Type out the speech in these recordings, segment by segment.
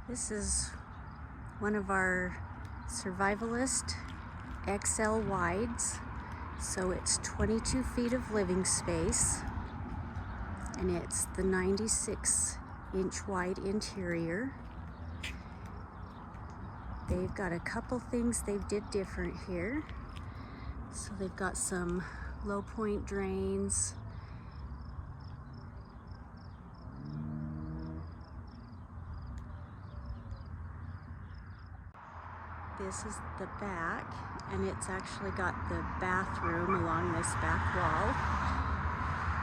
This is one of our Survivalist XL wides. So it's 22 feet of living space, and it's the 96-inch wide interior. They've got a couple things they did different here. So they've got some low point drains. This is the back, and it's actually got the bathroom along this back wall,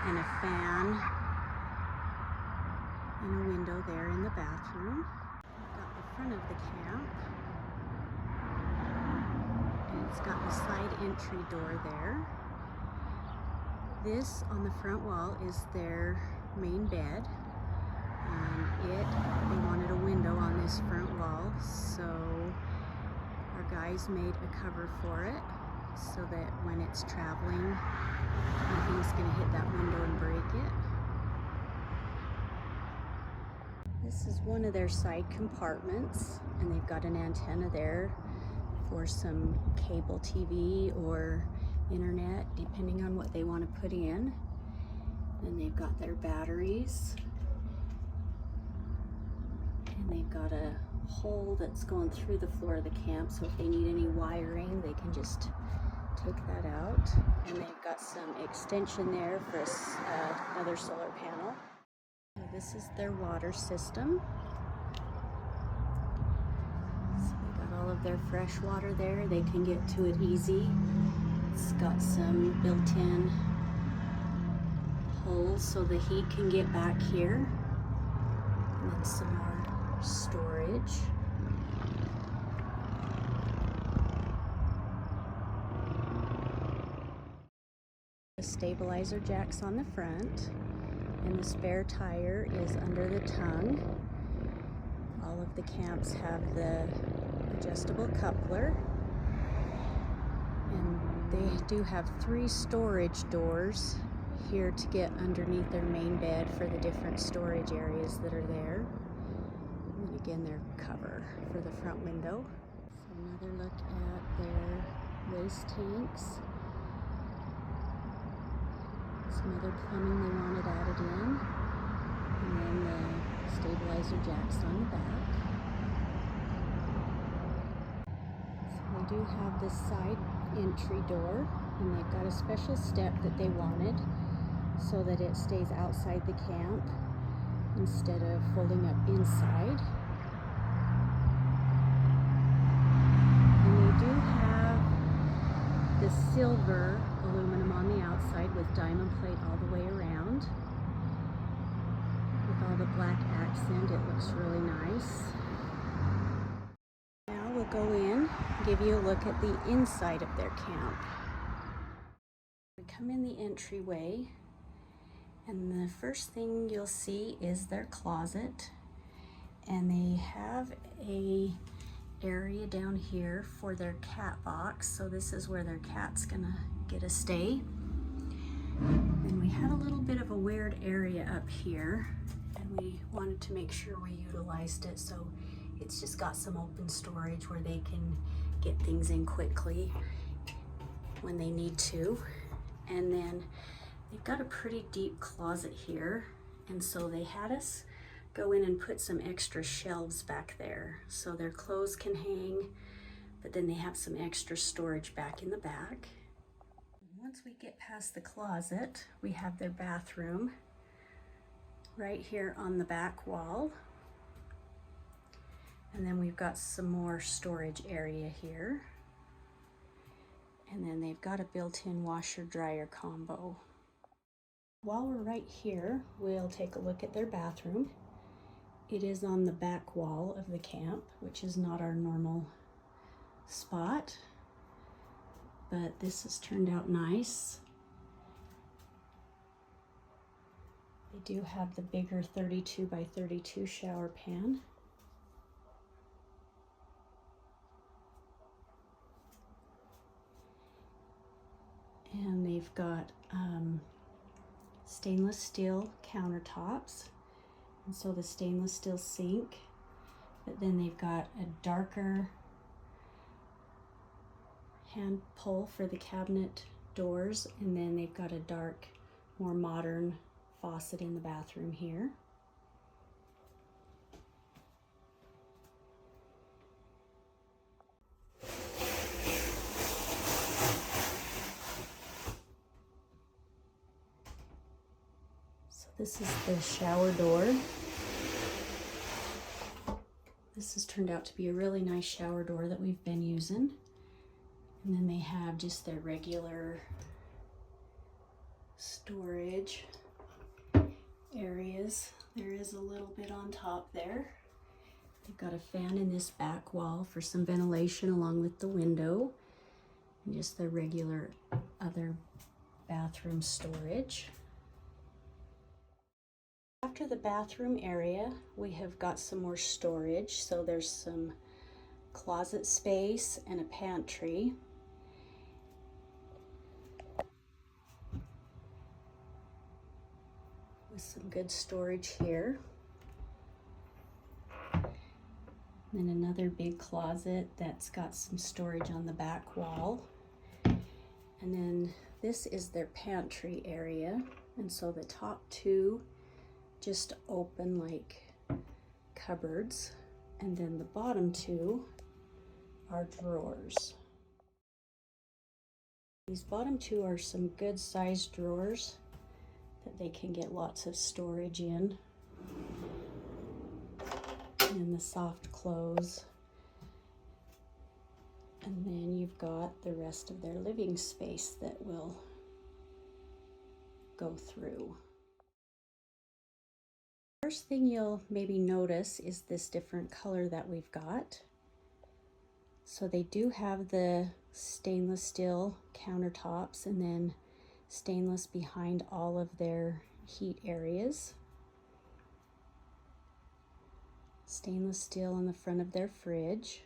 and a fan, and a window there in the bathroom. We've got the front of the camp, and it's got the side entry door there. This on the front wall is their main bed. They wanted a window on this front wall, so our guys made a cover for it so that when it's traveling, nothing's going to hit that window and break it. This is one of their side compartments, and they've got an antenna there for some cable TV or internet, depending on what they want to put in. And they've got their batteries, and they've got a hole that's going through the floor of the camp, so if they need any wiring, they can just take that out. And they've got some extension there for another solar panel. So this is their water system. So they've got all of their fresh water there. They can get to it easy. It's got some built-in holes so the heat can get back here. And then some more storage. The stabilizer jack's on the front, and the spare tire is under the tongue. All of the camps have the adjustable coupler, and they do have 3 storage doors here to get underneath their main bed for the different storage areas that are there. And again, their cover for the front window. So another look at their waste tanks. Some other plumbing they wanted added in. And then the stabilizer jacks on the back. So they do have this side entry door, and they've got a special step that they wanted so that it stays outside the camp instead of folding up inside. And they do have the silver aluminum on the outside with diamond plate all the way around. With all the black accent, it looks really nice. Now we'll go in, give you a look at the inside of their camp. We come in the entryway, and the first thing you'll see is their closet, and they have a area down here for their cat box, so this is where their cat's gonna get a stay. And we had a little bit of a weird area up here, and we wanted to make sure we utilized it, so it's just got some open storage where they can get things in quickly when they need to. And then they've got a pretty deep closet here, and so they had us go in and put some extra shelves back there so their clothes can hang, but then they have some extra storage back in the back. Once we get past the closet, we have their bathroom right here on the back wall. And then we've got some more storage area here. And then they've got a built-in washer-dryer combo. While we're right here, we'll take a look at their bathroom. It is on the back wall of the camp, which is not our normal spot, but this has turned out nice. They do have the bigger 32 by 32 shower pan. And they've got stainless steel countertops, and so the stainless steel sink but then they've got a darker hand pull for the cabinet doors, and then they've got a dark, more modern faucet in the bathroom here. So this is the shower door. This has turned out to be a really nice shower door that we've been using. And then they have just their regular storage areas. There is a little bit on top there. They've got a fan in this back wall for some ventilation along with the window, and just the regular other bathroom storage. After the bathroom area, we have got some more storage. So there's some closet space and a pantry. With some good storage here. Then another big closet that's got some storage on the back wall. And then this is their pantry area. And so the top two just open like cupboards. And then the bottom two are drawers. These bottom two are some good sized drawers that they can get lots of storage in. And the soft clothes. And then you've got the rest of their living space that will go through. First thing you'll maybe notice is this different color that we've got. So they do have the stainless steel countertops and then stainless behind all of their heat areas. Stainless steel in the front of their fridge.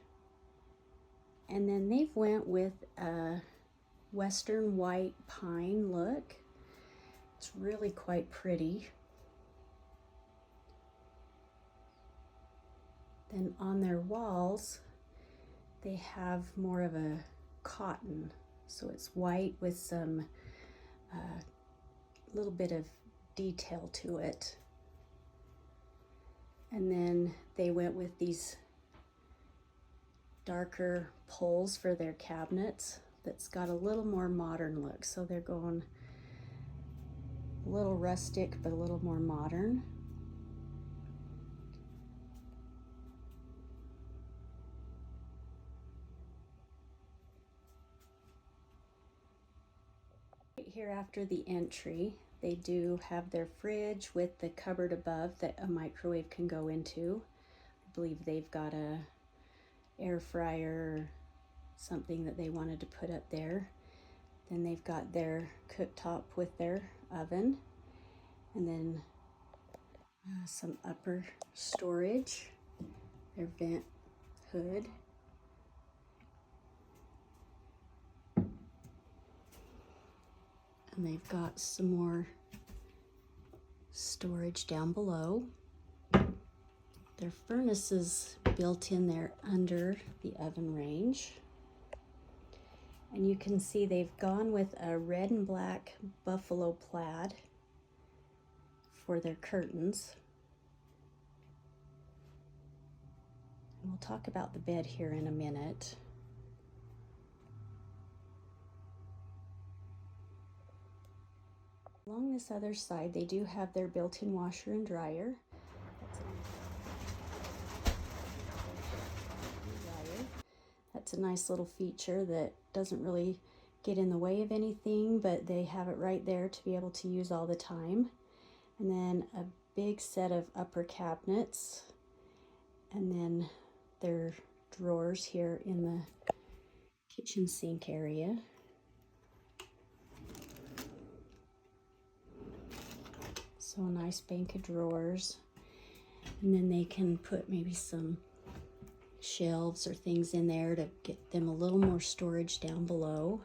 And then they've went with a western white pine look. It's really quite pretty. Then on their walls, they have more of a cotton. So it's white with some little bit of detail to it. And then they went with these darker pulls for their cabinets that's got a little more modern look. So they're going a little rustic, but a little more modern. Right here after the entry, they do have their fridge with the cupboard above that a microwave can go into. I believe they've got a air fryer or something that they wanted to put up there. Then they've got their cooktop with their oven, and then some upper storage, their vent hood. And they've got some more storage down below. Their furnace is built in there under the oven range. And you can see they've gone with a red and black buffalo plaid for their curtains. And we'll talk about the bed here in a minute. Along this other side, they do have their built-in washer and dryer. That's a nice little feature that doesn't really get in the way of anything, but they have it right there to be able to use all the time. And then a big set of upper cabinets, and then their drawers here in the kitchen sink area. So a nice bank of drawers, and then they can put maybe some shelves or things in there to get them a little more storage down below,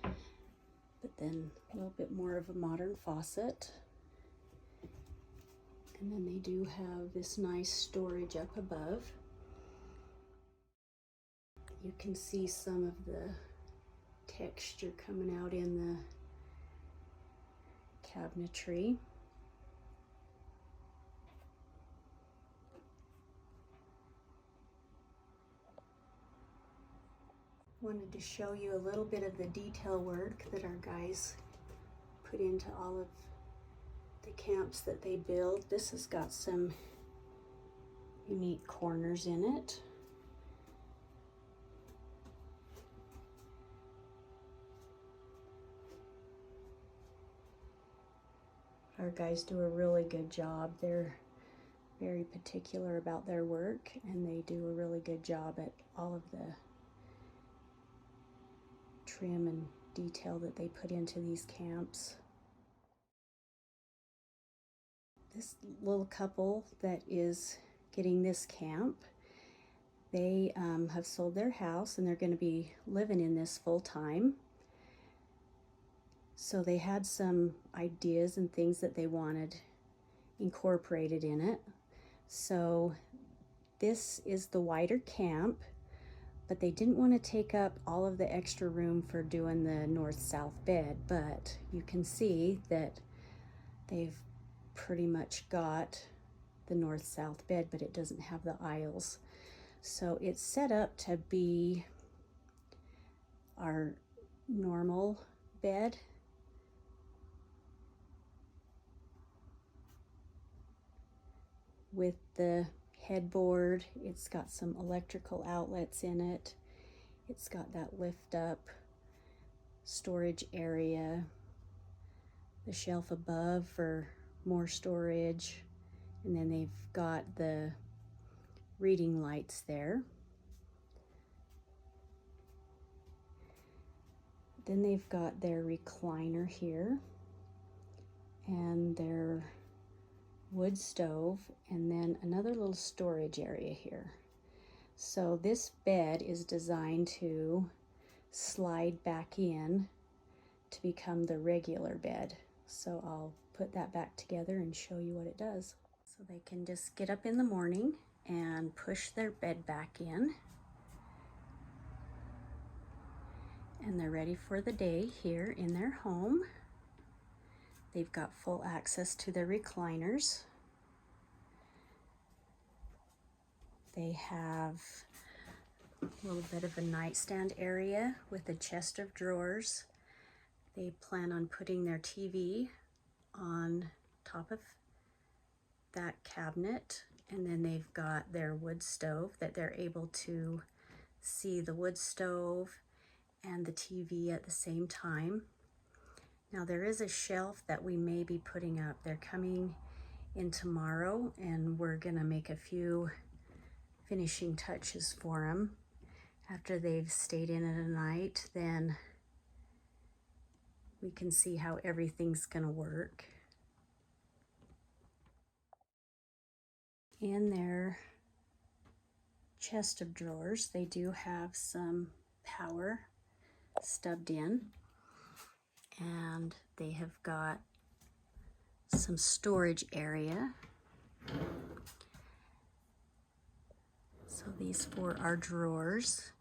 but then a little bit more of a modern faucet. And then they do have this nice storage up above. You can see some of the texture coming out in the cabinetry. Wanted to show you a little bit of the detail work that our guys put into all of the camps that they build. This has got some unique corners in it. Our guys do a really good job. They're very particular about their work, and they do a really good job at all of the trim and detail that they put into these camps. This little couple that is getting this camp, they have sold their house and they're going to be living in this full time. So they had some ideas and things that they wanted incorporated in it. So this is the wider camp, but they didn't want to take up all of the extra room for doing the north-south bed. But you can see that they've pretty much got the north-south bed, but it doesn't have the aisles. So it's set up to be our normal bed. With the headboard, it's got some electrical outlets in it. It's got that lift up storage area, the shelf above for more storage, and then they've got the reading lights there. Then they've got their recliner here and their wood stove, and then another little storage area here. So this bed is designed to slide back in to become the regular bed. So I'll put that back together and show you what it does. So they can just get up in the morning and push their bed back in, and they're ready for the day here in their home. They've got full access to their recliners. They have a little bit of a nightstand area with a chest of drawers. They plan on putting their TV on top of that cabinet, and then they've got their wood stove that they're able to see the wood stove and the TV at the same time. Now there is a shelf that we may be putting up. They're coming in tomorrow, and we're gonna make a few finishing touches for them. After they've stayed in it a night, then we can see how everything's gonna work. In their chest of drawers, they do have some power stubbed in, and they have got some storage area. So these four are drawers,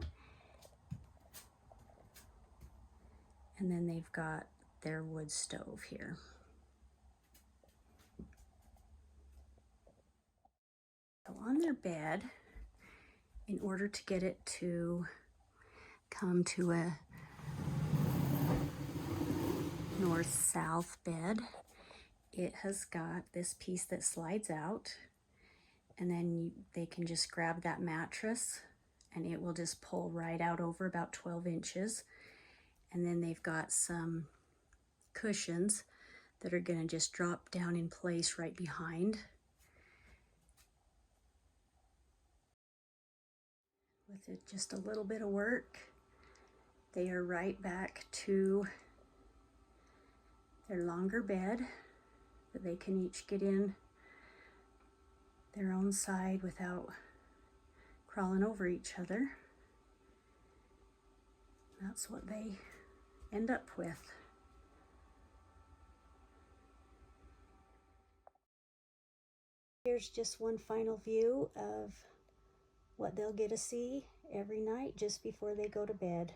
and then they've got their wood stove here. So on their bed, in order to get it to come to a north-south bed, it has got this piece that slides out, and then they can just grab that mattress and it will just pull right out over about 12 inches. And then they've got some cushions that are going to just drop down in place right behind. With it just a little bit of work, they are right back to their longer bed that they can each get in their own side without crawling over each other. That's what they end up with. Here's just one final view of what they'll get to see every night just before they go to bed.